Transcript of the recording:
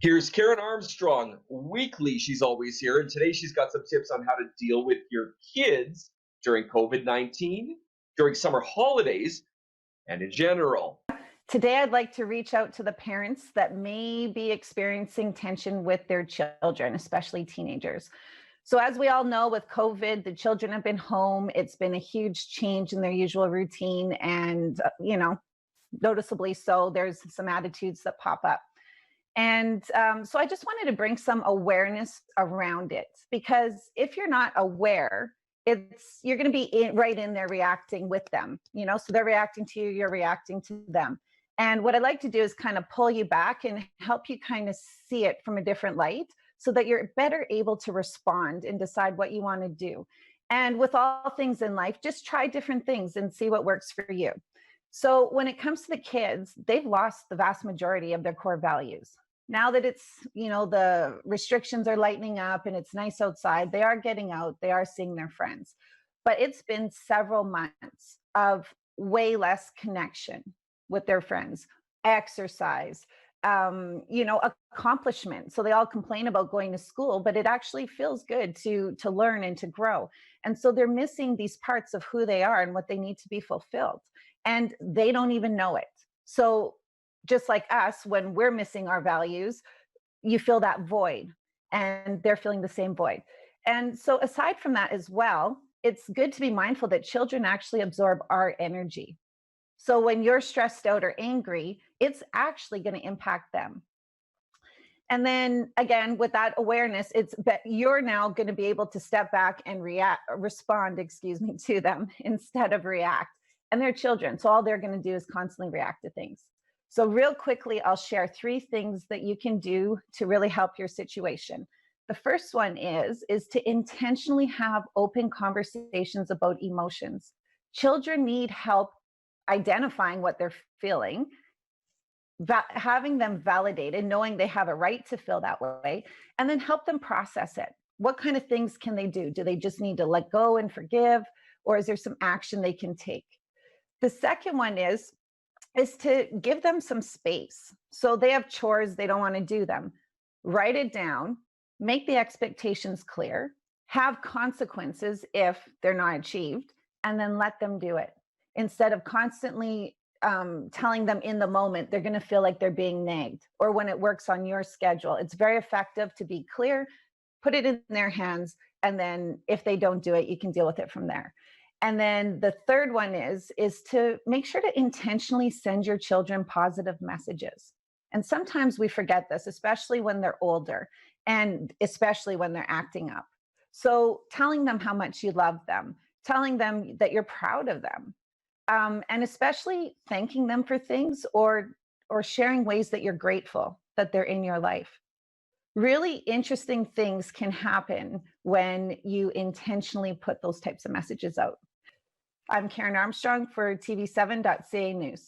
Here's Karen Armstrong. Weekly, she's always here. And today she's got some tips on how to deal with your kids during COVID 19, during summer holidays, and in general. Today, I'd like to reach out to the parents that may be experiencing tension with their children, especially teenagers. So, as we all know, with COVID, the children have been home. It's been a huge change in their usual routine. And, noticeably so, there's some attitudes that pop up. And so I just wanted to bring some awareness around it because if you're not aware, you're going to be right in there reacting with them, so they're reacting to you, you're reacting to them. And what I'd like to do is kind of pull you back and help you kind of see it from a different light so that you're better able to respond and decide what you want to do. And with all things in life, just try different things and see what works for you. So when it comes to the kids, they've lost the vast majority of their core values. Now that the restrictions are lightening up and it's nice outside, they are getting out, they are seeing their friends. But it's been several months of way less connection with their friends, exercise, accomplishment. So they all complain about going to school, but it actually feels good to learn and to grow. And so they're missing these parts of who they are and what they need to be fulfilled. And they don't even know it. So just like us, when we're missing our values, you feel that void and they're feeling the same void. And so aside from that as well, it's good to be mindful that children actually absorb our energy. So when you're stressed out or angry, it's actually going to impact them. And then again, with that awareness, it's that you're now going to be able to step back and respond, to them instead of react. And they're children. So all they're going to do is constantly react to things. So real quickly, I'll share 3 things that you can do to really help your situation. The first one is to intentionally have open conversations about emotions. Children need help identifying what they're feeling, having them validated, knowing they have a right to feel that way, and then help them process it. What kind of things can they do? Do they just need to let go and forgive, or is there some action they can take? The second one is to give them some space. So they have chores, they don't want to do them. Write it down, make the expectations clear, have consequences if they're not achieved, and then let them do it. Instead of constantly telling them in the moment, they're going to feel like they're being nagged, or when it works on your schedule. It's very effective to be clear, put it in their hands, and then if they don't do it, you can deal with it from there. And then the third one is to make sure to intentionally send your children positive messages. And sometimes we forget this, especially when they're older and especially when they're acting up. So telling them how much you love them, telling them that you're proud of them, and especially thanking them for things or sharing ways that you're grateful that they're in your life. Really interesting things can happen when you intentionally put those types of messages out. I'm Karen Armstrong for TV7.ca News.